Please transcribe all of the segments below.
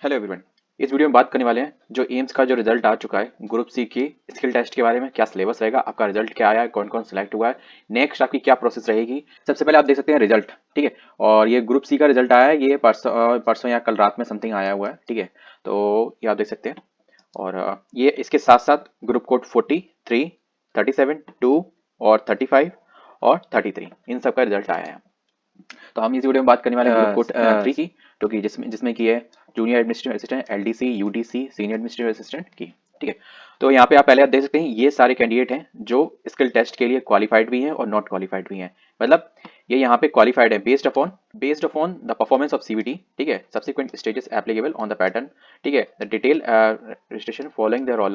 Hello everyone. इस video में बात करने वाले हैं जो एम्स का जो रिजल्ट आ चुका है ग्रुप सी की स्किल टेस्ट के बारे में। क्या सिलेबस रहेगा, आपका रिजल्ट क्या आया है, कौन कौन सिलेक्ट हुआ है, नेक्स्ट आपकी क्या प्रोसेस रहेगी। सबसे पहले आप देख सकते हैं रिजल्ट, ठीक है। और ये ग्रुप सी का रिजल्ट आया है, ये परसों या कल रात में समथिंग आया हुआ है, ठीक है। तो ये आप देख सकते हैं। और ये इसके साथ साथ ग्रुप कोड 43, 37, 2 और 35 और 33 इन सब का रिजल्ट आया है। तो हम इस वीडियो में बात करने वाले हैं ग्रुप कोड 3 की, जो कि जिसमें जिसमें की है junior administrative assistant, LDC, UDC, senior administrative assistant की, ठीक है। तो यहाँ पे आप पहले आप देख सकते हैं ये सारे कैंडिडेट हैं जो स्किल टेस्ट के लिए क्वालिफाइड भी हैं और नॉट क्वालिफाइड भी हैं। मतलब ये यहाँ पे क्वालिफाइड है based upon the performance of CVT, ठीक है। Subsequent stages applicable on the pattern, ठीक है। The detail registration following the roll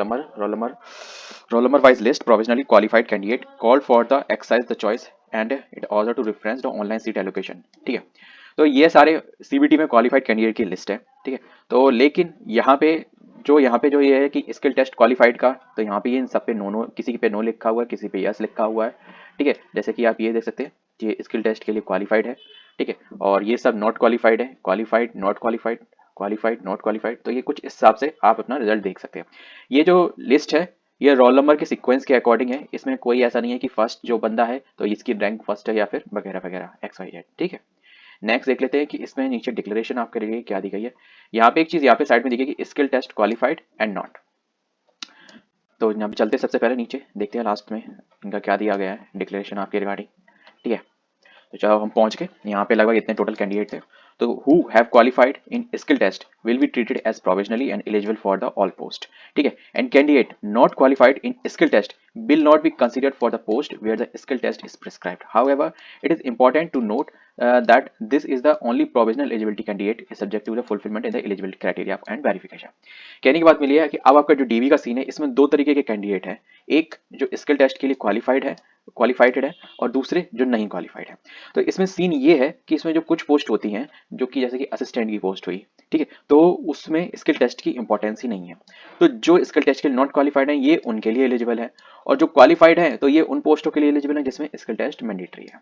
number wise list provisionally qualified candidate called for the exercise the choice and it also to reference the online seat allocation, ठीक है। तो ये सारे CBT में qualified candidate की list है, ठीक है। तो लेकिन यहाँ पे जो ये है कि स्किल टेस्ट क्वालिफाइड का, तो यहाँ पे ये इन सब पे नो नो, किसी पे नो लिखा हुआ है, किसी पे यस लिखा हुआ है, ठीक है। जैसे कि आप ये देख सकते हैं, ये स्किल टेस्ट के लिए क्वालिफाइड है, ठीक है। और ये सब नॉट क्वालिफाइड है, qualified, not qualified, qualified, not qualified. तो ये कुछ इस हिसाब से आप अपना रिजल्ट देख सकते हैं। ये जो लिस्ट है ये रोल नंबर के सीक्वेंस के अकॉर्डिंग है, इसमें कोई ऐसा नहीं है कि फर्स्ट जो बंदा है तो इसकी रैंक फर्स्ट है या फिर वगैरह वगैरह एक्स वाई जेड, ठीक है। नेक्स्ट देख लेते हैं कि इसमें नीचे डिक्लेरेशन आपके लिए क्या दी गई है। यहाँ पे एक चीज यहाँ पे साइड में दी गई कि skill test qualified and not. तो यहाँ पे चलते हैं सबसे पहले नीचे, देखते हैं लास्ट में इनका क्या दिया गया है डिक्लेरेशन आपके रिगार्डिंग, ठीक है। तो चलो हम पहुंच गए यहाँ पे, लगभग इतने टोटल कैंडिडेट थे। तो who have qualified in skill test will be treated as provisionally and eligible for the all post, ठीक है। And candidate not qualified in skill test will not be considered for the post where the skill test is prescribed. However, it is important to note that this is the only provisional eligibility candidate is subject to the fulfillment in the eligibility criteria and verification. कहने की बात मिली है कि अब आपका जो DV का scene है इसमें दो तरीके के कैंडिडेट हैं, एक जो स्किल टेस्ट के लिए क्वालिफाइड है और दूसरे जो नहीं क्वालिफाइड है। तो इसमें सीन ये है कि इसमें जो कुछ पोस्ट होती हैं जो कि जैसे कि असिस्टेंट की पोस्ट हुई, ठीक है, तो उसमें स्किल टेस्ट की इंपॉर्टेंस ही नहीं है। तो जो स्किल टेस्ट के लिए नॉट क्वालिफाइड है ये उनके लिए एलिजिबल है, और जो क्वालिफाइड है तो ये उन पोस्टों के लिए एलिजिबल है जिसमें स्किल टेस्ट मैंडेटरी है,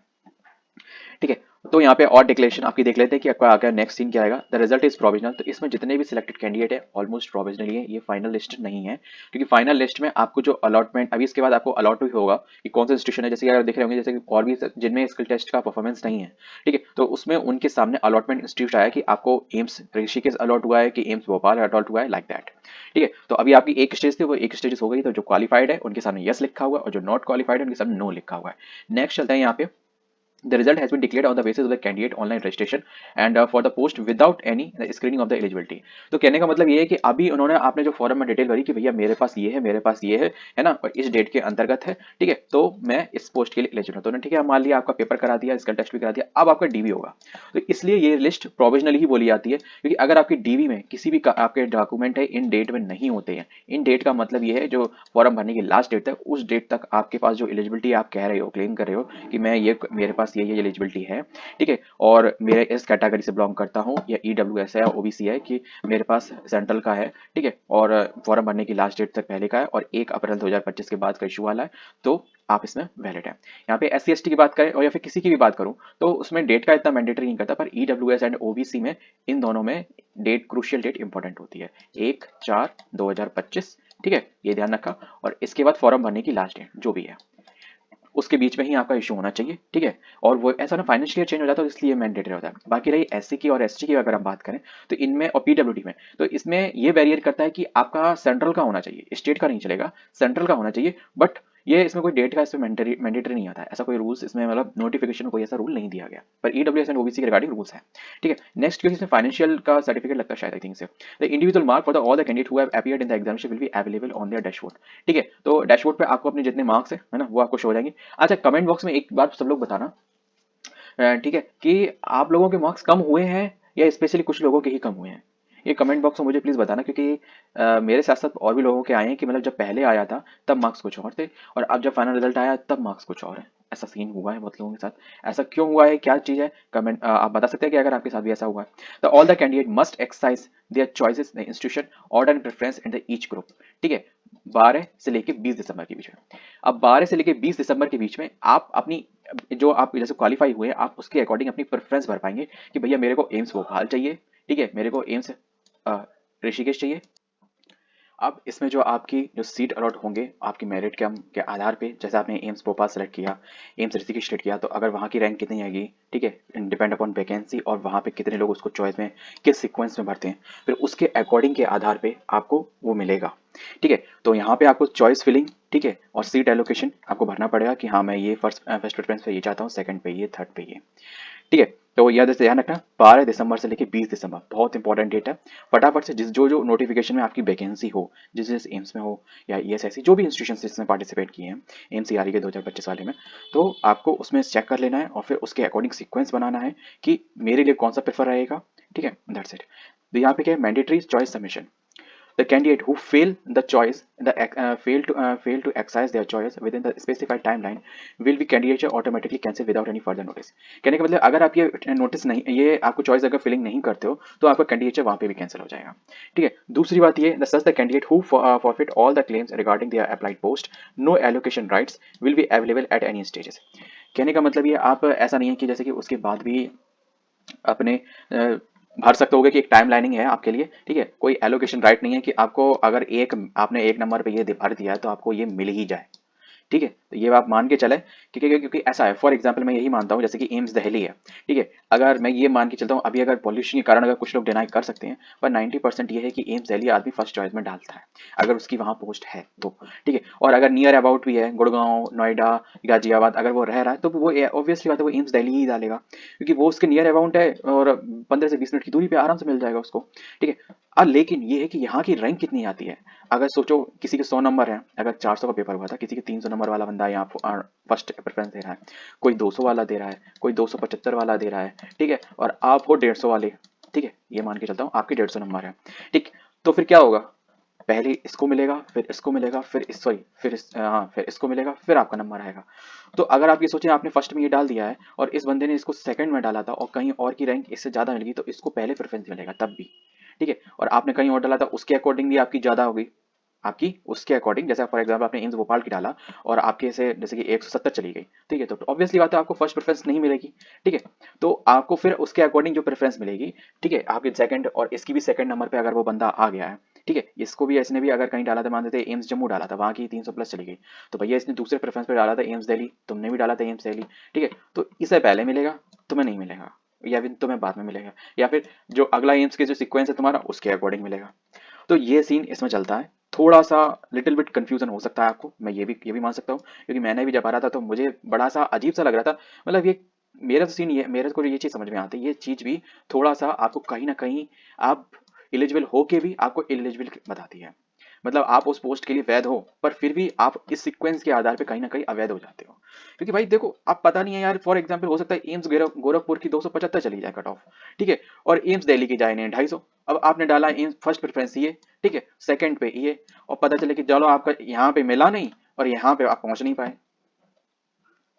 ठीक है। तो यहाँ पे और डिक्लेरेशन आपकी देख लेते हैं कि आपका आगे नेक्स्ट सीन क्या आएगा। द रिजल्ट इज प्रोविजनल, तो इसमें जितने भी सिलेक्टेड कैंडिडेट है ऑलमोस्ट प्रोविजनली है, ये फाइनल लिस्ट नहीं है, क्योंकि फाइनल लिस्ट में आपको जो अलॉटमेंट अभी इसके बाद आपको अलॉट भी होगा कि कौन सा इंस्टीट्यूशन है। जैसे कि अगर देख रहे होंगे जैसे कि और भी जिनमें स्किल टेस्ट का परफॉर्मेंस नहीं है, ठीक है, तो उसमें उनके सामने अलॉटमेंट इंस्टीट्यूट आया कि आपको एम्स ऋषिकेश अलॉट हुआ है कि एम्स भोपाल अलॉट हुआ है, लाइक दैट, ठीक है। तो अभी आपकी एक स्टेज थी वो एक स्टेज हो गई, तो जो क्वालिफाइड है उनके सामने यस लिखा हुआ है और जो नॉट क्वालिफाइड है उनके सामने नो लिखा हुआ है। नेक्स्ट चलते हैं यहाँ पे, the result has been declared on the basis of the candidate online registration and for the post without any screening of the eligibility। तो कहने का मतलब ये है कि अभी उन्होंने आपने जो फॉर्म में डिटेल भरी कि भैया मेरे पास ये है, मेरे पास ये है ना, और इस डेट के अंतर्गत है, ठीक है, तो मैं इस पोस्ट के लिए एलिजिबल हूं। तो ठीक है, मान लिया आपका पेपर करा दिया, स्किल टेस्ट भी करा दिया, अब आपका डीवी होगा। तो इसलिए ये लिस्ट प्रोविजनली ही बोली जाती है, क्योंकि अगर आपकी डीवी में किसी भी आपके डॉक्यूमेंट है इन डेट में नहीं होते हैं, इन डेट का मतलब ये है जो फॉर्म भरने की लास्ट डेट तक, उस डेट तक आपके पास जो एलिजिबिलिटी आप कह रहे हो, क्लेम कर रहे हो कि मैं ये मेरे पास ये एलिजिबिलिटी है, ठीक है, और मेरे इस कैटेगरी से बिलोंग करता हूं, या ईडब्ल्यूएस है या ओबीसी है, कि मेरे पास सेंट्रल का है, ठीक है, और फॉर्म भरने की लास्ट डेट तक पहले का है और 1 अप्रैल 2025 के बाद का इशू वाला है, तो आप इसमें वैलिड है। यहाँ पे एससी एसटी की बात करें और या फिर किसी की भी बात करूं तो उसमें डेट का इतना मैंडेटरी नहीं करता, पर ईडब्ल्यूएस एंड ओबीसी में इन दोनों में डेट, क्रूशियल डेट इंपॉर्टेंट होती है, 1/4/2025, ठीक है, ये ध्यान रखा। और इसके बाद फॉर्म भरने की लास्ट डेट जो भी है उसके बीच में ही आपका इशू होना चाहिए, ठीक है। और वो ऐसा ना फाइनेंशियल चेंज हो जाता है तो इसलिए मैंडेटरी होता है। बाकी रही एससी की और एसटी की अगर हम बात करें तो इनमें और पीडब्ल्यूडी में, तो इसमें ये बैरियर करता है कि आपका सेंट्रल का होना चाहिए, स्टेट का नहीं चलेगा, सेंट्रल का होना चाहिए। बट ये इसमें कोई डेट का इसमें मैंडेटरी नहीं आता है, ऐसा कोई रूल्स इसमें मतलब नोटिफिकेशन में कोई ऐसा रूल नहीं दिया गया, पर ईडब्ल्यूएस एंड ओबीसी के रिगार्डिंग रूल्स है, ठीक है। नेक्स्ट क्योंकि इसमें फाइनेंशियल का सर्टिफिकेट लगता है शायद, आई थिंक से the individual mark for the all the candidate who have appeared in the examination will be available on their dashboard, ठीक है। तो डैशबोर्ड पे आपको अपने जितने मार्क्स है ना वो आपको शो हो जाएंगे। अच्छा, कमेंट बॉक्स में एक बात सब लोग बताना, ठीक है, कि आप लोगों के मार्क्स कम हुए हैं या स्पेशली कुछ लोगों के ही कम हुए हैं। ये कमेंट बॉक्स में मुझे प्लीज बताना, क्योंकि मेरे साथ साथ और भी लोगों के आए हैं कि मतलब जब पहले आया था तब मार्क्स कुछ और थे और अब जब फाइनल रिजल्ट आया तब मार्क्स कुछ और है। ऐसा सीन हुआ है बहुत लोगों के साथ, ऐसा क्यों हुआ है, क्या चीज है, कमेंट आप बता सकते हैं कि अगर आपके साथ भी ऐसा हुआ है। तो all the candidate must exercise there choices the institution order and preference in the each group, ठीक है, 12 से लेके 20 दिसंबर के बीच में। अब 12 से लेके 20 दिसंबर के बीच में आप अपनी जो आप जैसे क्वालिफाई हुए आप उसके अकॉर्डिंग अपनी प्रेफरेंस भर पाएंगे कि भैया मेरे को एम्स भोपाल चाहिए, ठीक है, मेरे को एम्स ऋषिकेश चाहिए। अब इसमें जो आपकी जो सीट अलॉट होंगे आपकी मेरिट के आधार पे, जैसे आपने एम्स भोपाल सेलेक्ट किया, एम्स ऋषिकेश सेलेक्ट किया, तो अगर वहाँ की रैंक कितनी आएगी, ठीक है, डिपेंड अपॉन वैकेंसी और वहाँ पे कितने लोग उसको चॉइस में किस सीक्वेंस में भरते हैं, फिर उसके अकॉर्डिंग के आधार पे आपको वो मिलेगा। ठीक है, तो यहाँ पे आपको चॉइस फिलिंग, ठीक है, और सीट एलोकेशन आपको भरना पड़ेगा कि हाँ मैं ये फर्स्ट फर्स्ट प्रेफरेंस पे ये चाहता हूँ, सेकंड पे ये, थर्ड पे ये। ठीक है, तो याद से ध्यान रखना 12 दिसंबर से लेके 20 दिसंबर बहुत इंपॉर्टेंट डेट है। फटाफट से जिस जो जो नोटिफिकेशन में आपकी वैकेंसी हो, जिस जिस एम्स में हो या ईएसआईसी जो भी इंस्टीट्यूशन जिसमें पार्टिसिपेट किए हैं एमसीआरई के 2025 वाले में, तो आपको उसमें चेक कर लेना है और फिर उसके अकॉर्डिंग सीक्वेंस बनाना है कि मेरे लिए कौन सा प्रेफर रहेगा। ठीक है, दैट्स इट। तो यहाँ पे क्या है, mandatory choice submission. The candidate who fail to exercise their choice within the specified timeline will be candidature automatically cancelled without any further notice। कहने का मतलब अगर आप ये नोटिस नहीं, ये आपको चॉइस अगर फिलिंग नहीं करते हो तो आपका कैंडिडेचर वहां पे भी कैंसिल हो जाएगा। ठीक है, दूसरी बात ये the candidate who forfeit all the claims regarding their applied post, no allocation rights will be available at any stages। कहने का मतलब ये आप ऐसा नहीं है कि जैसे कि उसके बाद भी अपने भर सकते होगे कि एक टाइम लाइनिंग है आपके लिए। ठीक है, कोई एलोकेशन राइट नहीं है कि आपको अगर एक आपने एक नंबर पे ये भर दिया है तो आपको ये मिल ही जाए। ठीक है, तो ये आप मान के चले क्योंकि ऐसा है, फॉर एग्जांपल मैं यही मानता हूँ जैसे कि एम्स दिल्ली है। ठीक है, अगर मैं ये मान के चलता हूँ अभी अगर पॉल्यूशन के कारण अगर कुछ लोग डिनाई कर सकते हैं, पर 90% ये है कि एम्स दिल्ली आदमी फर्स्ट चॉइस में डालता है अगर उसकी वहां पोस्ट है तो। ठीक है, और अगर नियर अबाउट भी है गुड़गांव नोएडा गाजियाबाद अगर वो रह रहा है तो वो ऑब्वियसली बात है वो एम्स दिल्ली ही डालेगा क्योंकि वो उसके नियर अबाउट है और 15 से 20 मिनट की दूरी पे आराम से मिल जाएगा उसको। ठीक है, लेकिन ये है कि यहाँ की रैंक कितनी आती है। अगर सोचो किसी के 100 नंबर है, अगर 400 का पेपर हुआ था, किसी के 300 नंबर वाला बंदा यहाँ फर्स्ट प्रेफरेंस दे रहा है, कोई 200 वाला दे रहा है, कोई 275 वाला दे रहा है। ठीक है, और आप हो 150 वाले। ठीक है, ये मान के चलता हूँ आपके 150 नंबर है। ठीक, तो फिर क्या होगा, पहले इसको मिलेगा फिर इसको मिलेगा फिर सॉरी फिर इसको मिलेगा फिर आपका नंबर आएगा। तो अगर आप ये सोचें आपने फर्स्ट में ये डाल दिया है और इस बंदे ने इसको सेकंड में डाला था और कहीं और की रैंक इससे ज्यादा मिलेगी तो इसको पहले प्रेफरेंस मिलेगा तब भी। ठीक है, और आपने कहीं और डाला था उसके अकॉर्डिंग भी आपकी ज्यादा होगी, आपकी उसके अकॉर्डिंग जैसे फॉर एग्जांपल आपने एम्स भोपाल की डाला और आपके से जैसे कि 170 चली गई। ठीक है, तो ऑब्वियसली बात है आपको फर्स्ट प्रेफरेंस नहीं मिलेगी। ठीक है, तो आपको फिर उसके अकॉर्डिंग जो प्रेफरेंस मिलेगी। ठीक है, आपके सेकंड और इसकी भी सेकंड नंबर पे अगर वो बंदा आ गया है। ठीक है, इसको भी इसने भी अगर कहीं डाला था, मान लेते एम्स जम्मू डाला था, वहां की 300 प्लस चली गई, तो भैया इसने दूसरे प्रेफरेंस पे डाला था एम्स दिल्ली, तुमने भी डाला था एम्स दिल्ली। ठीक है, तो इसे पहले मिलेगा, तुम्हें नहीं मिलेगा, या फिर तुम्हें बाद में मिलेगा, या फिर जो अगला एम्स के जो सीक्वेंस है तुम्हारा उसके अकॉर्डिंग मिलेगा। तो ये सीन इसमें चलता है। थोड़ा सा लिटिल बिट कंफ्यूजन हो सकता है आपको, मैं ये भी मान सकता हूँ क्योंकि मैंने भी जब आ रहा था तो मुझे बड़ा सा अजीब सा लग रहा था। मतलब ये मेरा तो सीन, ये मेरे को ये चीज समझ में आती है, ये चीज भी थोड़ा सा आपको कहीं ना कहीं आप एलिजिबल हो के भी आपको एलिजिबल बताती है। मतलब आप उस पोस्ट के लिए वैध हो पर फिर भी आप इस सीक्वेंस के आधार पे कहीं ना कहीं अवैध हो जाते हो। क्योंकि भाई देखो आप पता नहीं है यार, फॉर एग्जांपल हो सकता है एम्स गोरखपुर की 275 चली जाए कट ऑफ। ठीक है, और एम्स दिल्ली की जाए नहीं 250। अब आपने डाला एम्स फर्स्ट प्रेफरेंस ये, ठीक है, सेकंड पे ये, और पता चले कि चलो आपका यहाँ पे मिला नहीं और यहाँ पे आप पहुंच नहीं पाए।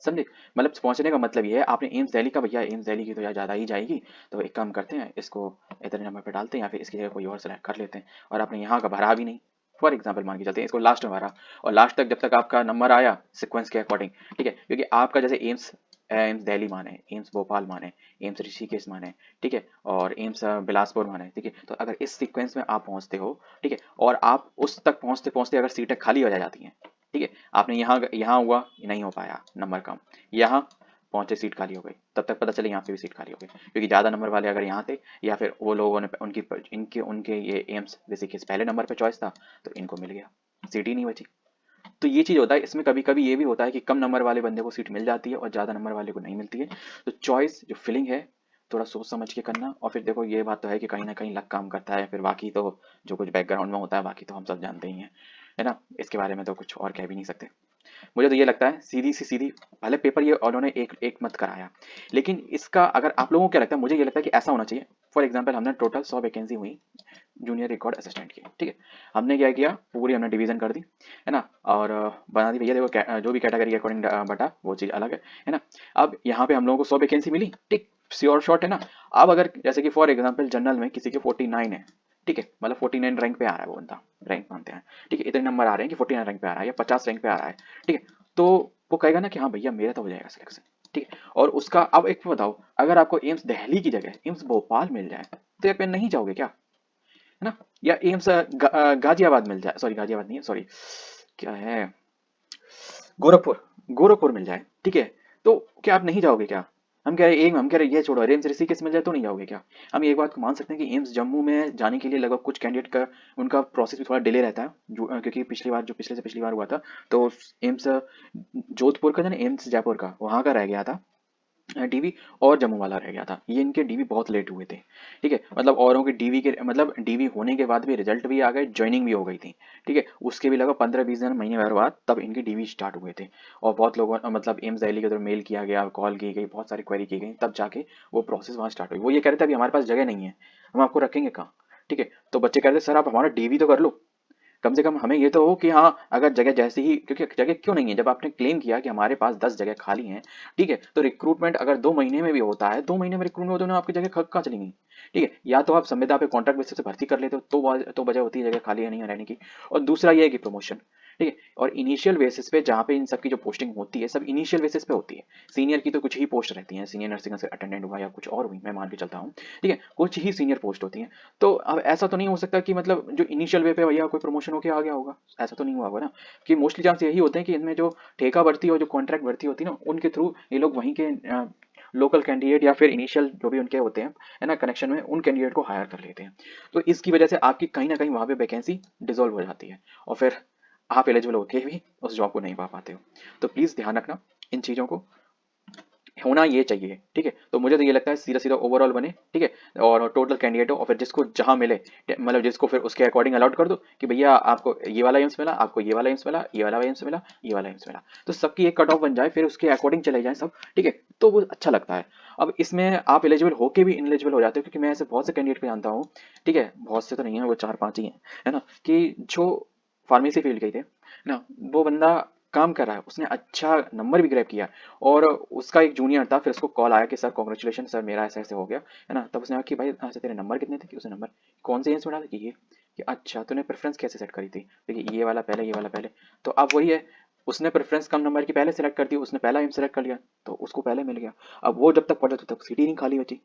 समझे, मतलब पहुंचने का मतलब ये है आपने एम्स दिल्ली का, भैया एम्स दिल्ली की तो यार ज्यादा ही जाएगी, तो एक काम करते हैं इसको इतने नंबर पे डालते हैं या फिर इसकी जगह कोई और सेलेक्ट कर लेते हैं, और आपने यहाँ का भरा भी नहीं। फॉर एग्जाम्पल मान के चलते हैं इसको लास्ट में भरा और लास्ट तक जब तक आपका नंबर आया सिक्वेंस के अकॉर्डिंग। ठीक है, क्योंकि आपका जैसे एम्स एम्स दिल्ली माने, एम्स भोपाल माने, एम्स ऋषिकेश माने, ठीक है, और एम्स बिलासपुर माने। ठीक है, तो अगर इस सीक्वेंस में आप पहुंचते हो, ठीक है, और आप उस तक पहुंचते पहुंचते अगर सीटें खाली हो जाती हैं, ठीक है, आपने यहाँ हुआ नहीं हो पाया नंबर कम, यहाँ पहुंचे सीट खाली हो गई, तब तक पता चले यहाँ पे भी सीट खाली हो गई क्योंकि ज्यादा नंबर वाले अगर यहाँ थे या फिर वो लोगों ने उनकी इनके उनके ये एम्स जैसे कि पहले नंबर पे चॉइस था तो इनको मिल गया, सीट ही नहीं बची। तो ये चीज होता है इसमें, कभी कभी ये भी होता है कि कम नंबर वाले बंदे को सीट मिल जाती है और ज्यादा नंबर वाले को नहीं मिलती है। तो चॉइस जो फिलिंग है थोड़ा सोच समझ के करना, और फिर देखो ये बात तो है कि कहीं ना कहीं लक काम करता है, फिर बाकी तो जो कुछ बैकग्राउंड में होता है बाकी तो हम सब जानते ही हैं, है ना, इसके बारे में तो कुछ और कह भी नहीं सकते। मुझे तो ये लगता है सीधी सी सीधी, भले पेपर ये उन्होंने एक मत कराया, लेकिन इसका अगर आप लोगों को क्या लगता है, मुझे ये लगता है कि ऐसा होना चाहिए। फॉर एग्जाम्पल हमने टोटल 100 वैकेंसी हुई जूनियर रिकॉर्ड असिस्टेंट की। ठीक है, हमने क्या किया, पूरी हमने डिवीजन कर दी, है ना, और बना दी भैया देखो जो भी कैटेगरी के अकॉर्डिंग बटा वो चीज अलग है ना। अब यहाँ पे हम लोगों को 100 वैकेंसी मिली, ठीक, श्योर शॉट है ना। अब अगर जैसे कि फॉर एग्जाम्पल जनरल में किसी के 49 है, ठीक है, मतलब 49 रैंक पे आ रहा है वो बंदा, रैंक मानते हैं, ठीक है, इतने नंबर आ रहे हैं कि 49 रैंक पे आ रहा है या 50 रैंक पे आ रहा है। ठीक है, तो वो कहेगा ना कि हाँ भैया मेरा तो हो जाएगा सिलेक्शन। ठीक है, और उसका अब एक बताओ, अगर आपको एम्स दिल्ली की जगह एम्स भोपाल मिल जाए तो यार नहीं जाओगे क्या, है ना। या एम्स गाजियाबाद मिल जाए, सॉरी गाजियाबाद नहीं है, सॉरी क्या है, गोरखपुर, गोरखपुर मिल जाए, ठीक है, तो क्या आप नहीं जाओगे क्या? हम कह रहे ये छोड़ो, एम्स ऋषिकेश मिल जाए तो नहीं जाओगे क्या? हम एक बात को मान सकते हैं कि एम्स जम्मू में जाने के लिए लगभग कुछ कैंडिडेट का उनका प्रोसेस भी थोड़ा डिले रहता है, क्योंकि पिछली बार जो पिछले से पिछली बार हुआ था, तो एम्स जोधपुर का जो ना, एम्स जयपुर का वहां का रह गया था डीवी, और जम्मू वाला रह गया था, ये इनके डीवी बहुत लेट हुए थे, ठीक है, मतलब औरों के डीवी के मतलब डीवी होने के बाद भी रिजल्ट भी आ गए, ज्वाइनिंग भी हो गई थी, ठीक है, उसके भी लगभग 15-20 दिन महीने भर बाद तब इनके डीवी स्टार्ट हुए थे, और बहुत लोगों मतलब एम्स दिल्ली के उधर मेल किया गया, कॉल की गई, बहुत सारी क्वेरी की गई, तब जाके वो प्रोसेस वहाँ स्टार्ट हुई। वो ये कह रहे थे अभी हमारे पास जगह नहीं है, हम आपको रखेंगे कहाँ, ठीक है, तो बच्चे कह रहे थे सर आप हमारा डीवी तो कर लो, कम से कम हमें ये तो हो कि हाँ अगर जगह जैसी ही, क्योंकि जगह क्यों नहीं है, जब आपने क्लेम किया कि हमारे पास 10 जगह खाली हैं, ठीक है, तो रिक्रूटमेंट अगर 2 महीने में भी होता है, 2 महीने में रिक्रूटमेंट होते ना, आपकी जगह कहाँ चली गई, ठीक है, या तो आप संविदा पे कॉन्ट्रैक्ट बेसिस से भर्ती कर लेते हो, तो वजह होती है जगह खाली है नहीं है रहने की, और दूसरा ये है कि प्रमोशन, ठीक है, और इनिशियल बेसिस पे जहाँ पे इन सब की जो पोस्टिंग होती है सब इनिशियल बेसिस पे होती है, सीनियर की तो कुछ ही पोस्ट रहती है, सीनियर नर्सिंग अटेंडेंट हुआ या कुछ और हुई, मैं मान के चलता हूँ, ठीक है, कुछ ही सीनियर पोस्ट होती है, तो अब ऐसा तो नहीं हो सकता कि मतलब जो इनिशियल वे पे भैया कोई प्रमोशन होके आ गया होगा, ऐसा तो नहीं हुआ होगा ना, कि मोस्टली चांस यही होते हैं कि इनमें जो ठेका भर्ती और जो कॉन्ट्रैक्ट भर्ती होती है ना, उनके थ्रू ये लोग वहीं के लोकल कैंडिडेट या फिर इनिशियल जो भी उनके होते हैं है ना कनेक्शन में, उन कैंडिडेट को हायर कर लेते हैं, तो इसकी वजह से आपकी कहीं ना कहीं वहां पे वैकेंसी डिसॉल्व हो जाती है, और फिर आप एलिजिबल होके भी उस जॉब को नहीं पा पाते हो, तो प्लीज ध्यान रखना इन चीजों को, होना ये चाहिए, ठीक है, तो मुझे तो ये लगता है सीधा सीधा ओवरऑल बने, ठीक है, और टोटल कैंडिडेट हो, और फिर जिसको जहां मिले, मतलब जिसको फिर उसके अकॉर्डिंग अलॉट कर दो कि भैया आपको ये वाला एम्स मिला, आपको ये वाला एम्स मिला, ये वाला एम्स मिला, ये वाला एम्स मिला, तो सबकी एक कट ऑफ बन जाए, फिर उसके अकॉर्डिंग चले जाए सब, ठीक है, तो वो अच्छा लगता है। अब इसमें आप एलिजिबल होके भी इनएलिजिबल हो जाते हो, क्योंकि मैं ऐसे बहुत से कैंडिडेट को जानता हूँ, ठीक है, बहुत से तो नहीं है, वो 4-5 ही हैं, है ना, कि जो फार्मेसी फील्ड गए थे ना, वो बंदा काम कर रहा है, उसने अच्छा नंबर भी ग्रैब किया, और उसका एक जूनियर था, फिर उसको कॉल आया कि सर कॉन्ग्रेचुलेशन सर मेरा ऐसे ऐसे हो गया, है ना, तब उसने कहा कि भाई अच्छा तेरे नंबर कितने थे, कि उसने नंबर कौन से एजेंस में डाला, कि ये, कि अच्छा तूने प्रेफरेंस कैसे सेट करी थी, देखिए ये वाला पहले, ये वाला पहले, तो अब वही है, उसने प्रेफरेंस कम नंबर की पहले सेलेक्ट कर दी, उसने पहला एम सेलेक्ट कर लिया, तो उसको पहले मिल गया, अब वो जब तक पढ़ा तब तक सीट ही नहीं खाली बची,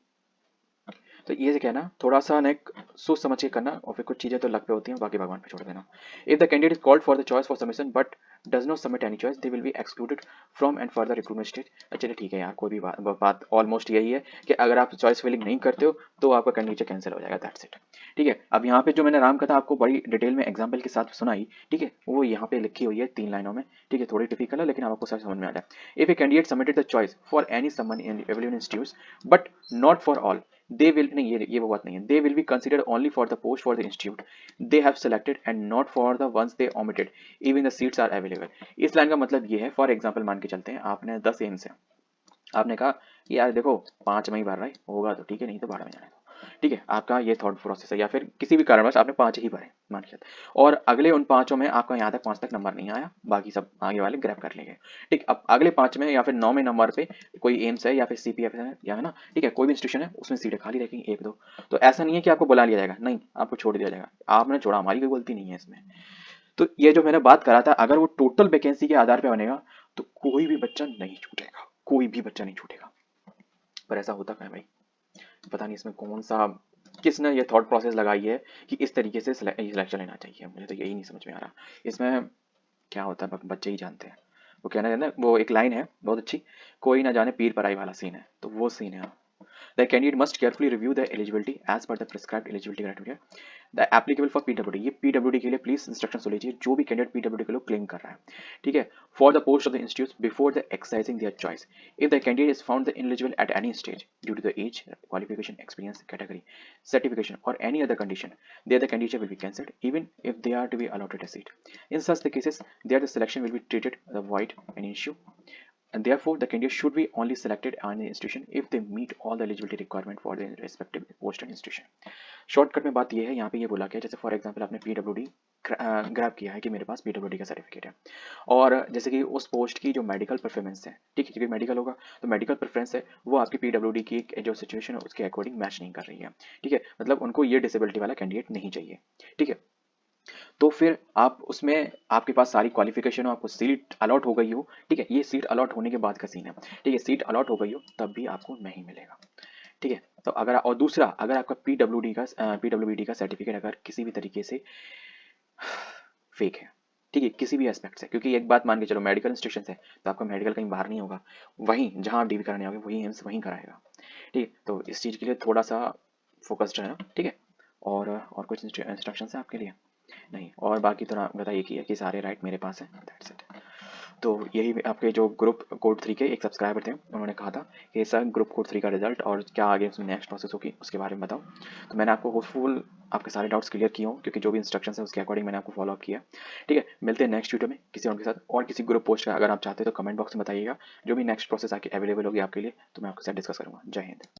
तो ये कहना थोड़ा सा नेक सोच समझ के करना, और फिर कुछ चीजें तो लक पे होती हैं, बाकी भगवान पे छोड़ देना। If the candidate is called for the choice for submission but does not submit any choice, they will be excluded from and further recruitment stage. चलिए ठीक है यार, कोई भी बात ऑलमोस्ट यही है कि अगर आप चॉइस फिलिंग नहीं करते हो तो आपका कैंडिडेट कैंसिल हो जाएगा, दैट्स इट, ठीक है। अब यहाँ पे जो मैंने राम कथा आपको बड़ी डिटेल में एग्जाम्पल के साथ सुनाई, ठीक है, वो यहाँ पे लिखी हुई है 3 लाइनों में, ठीक है, थोड़ी डिफिकल्ट है लेकिन आपको सब समझ में आ जाए। If a candidate submitted the choice for any someone in evaluation institutes but not for all, they will नहीं, ये वो बात नहीं है, they will be considered only for the post for the institute they have selected and not for the ones they omitted even the seats are available। इस line का मतलब ये है, फॉर एग्जांपल मान के चलते हैं आपने 10 एम्स है, आपने कहा कि यार देखो 5 में ही भर रहा है, होगा तो ठीक है, नहीं तो 12 में जाने दो, ठीक है, आपका ये थॉट प्रोसेस है, या फिर किसी भी कारणवश आपने 5 ही भरे मान के चलते, और अगले उन 5 में आपका यहाँ तक 5 तक नंबर नहीं आया, बाकी सब आगे वाले ग्रैब कर लेंगे, ठीक, अब अगले 5 में या फिर 9 में नंबर पे कोई एम्स है या फिर सीपीएफ है या है ना, ठीक है, कोई भी इंस्टीट्यूशन है उसमें सीटें खाली रहेंगी 1-2, तो ऐसा नहीं है कि आपको बुला लिया जाएगा, नहीं, आपको छोड़ दिया जाएगा, आपने छोड़ा, हमारी कोई गलती नहीं है इसमें। तो ये जो मैंने बात करा था, अगर वो टोटल वैकेंसी के आधार पर बनेगा तो कोई भी बच्चा नहीं छूटेगा, कोई भी बच्चा नहीं छूटेगा, पर ऐसा होता क्या है भाई, पता नहीं इसमें कौन सा, किसने ये थॉट प्रोसेस लगाई है कि इस तरीके से सिलेक्शन लेना चाहिए, मुझे तो यही नहीं समझ में आ रहा इसमें क्या होता है, बच्चे ही जानते हैं। वो कहना है ना, वो एक लाइन है बहुत अच्छी, कोई ना जाने पीर पर आई वाला सीन है, तो वो सीन है। The candidate must carefully review the eligibility as per the prescribed eligibility criteria the applicable for PWD, ये पीडब्ल्यूडी के लिए प्लीज इंस्ट्रक्शन सुन लीजिए, जो भी कैंडिडेट पीडब्ल्यूडी के लिए क्लेम कर रहा है, ठीक है, for the post of the institute before the exercising their choice, if the candidate is found the ineligible at any stage due to the age qualification experience category certification और any other condition, there the candidature will be cancelled even if they are to be allotted a seat. In such the cases, there the selection will be treated as a void an issue, and therefore the candidate should be only selected on the institution if they meet all the eligibility requirement for the respective post and institution। Shortcut में बात ये है, यहाँ पे ये बोला गया जैसे फॉर एग्जांपल आपने पीडब्ल्यूडी ग्रैब किया है कि मेरे पास पीडब्ल्यूडी का सर्टिफिकेट है, और जैसे कि उस पोस्ट की जो मेडिकल परफॉर्मेंस है, ठीक है, क्योंकि मेडिकल होगा तो मेडिकल प्रेफरेंस है वो आपकी पीडब्ल्यूडी की जो सिचुएशन है उसके अकॉर्डिंग मैच नहीं कर रही है, ठीक है, मतलब उनको ये डिसेबिलिटी वाला कैंडिडेट नहीं चाहिए, ठीक है, तो फिर आप उसमें आपके पास सारी क्वालिफिकेशन हो, आपको सीट अलॉट हो गई हो, ठीक है, ये सीट अलॉट होने के बाद का सीन है, ठीक है, सीट अलॉट हो गई हो तब भी आपको नहीं मिलेगा, ठीक है। तो अगर और दूसरा, अगर आपका पीडब्ल्यूडी का सर्टिफिकेट अगर किसी भी तरीके से फेक है, ठीक है, किसी भी एस्पेक्ट से, क्योंकि एक बात मान के चलो मेडिकल इंस्टीट्यूशन है तो आपका मेडिकल कहीं बाहर नहीं होगा, वहीं जहां आप डीवी कराने आओगे वहीं एम्स वहीं कराएगा, ठीक है। तो इस चीज़ के लिए थोड़ा सा फोकस्ड रहना, ठीक है। और कुछ इंस्ट्रक्शन है आपके लिए? नहीं, और बाकी तो ना बताइए कि है कि सारे राइट मेरे पास है, दैट्स इट। तो यही आपके जो ग्रुप कोड 3 के एक सब्सक्राइबर थे, उन्होंने कहा था कि सर ग्रुप कोड 3 का रिजल्ट और क्या आगे उसमें नेक्स्ट प्रोसेस होगी उसके बारे में बताओ। तो मैंने आपको होपफुल आपके सारे डाउट्स क्लियर किए हों, क्योंकि जो भी इंस्ट्रक्शंस है उसके अकॉर्डिंग मैंने आपको फॉलो अप किया। ठीक है, मिलते हैं नेक्स्ट वीडियो में किसी और के साथ, और किसी ग्रुप पोस्ट का अगर आप चाहते हैं तो कमेंट बॉक्स में बताइएगा, जो भी नेक्स्ट प्रोसेस आके अवेलेबल होगी आपके लिए तो मैं आपके साथ डिस्कस करूँगा। जय हिंद।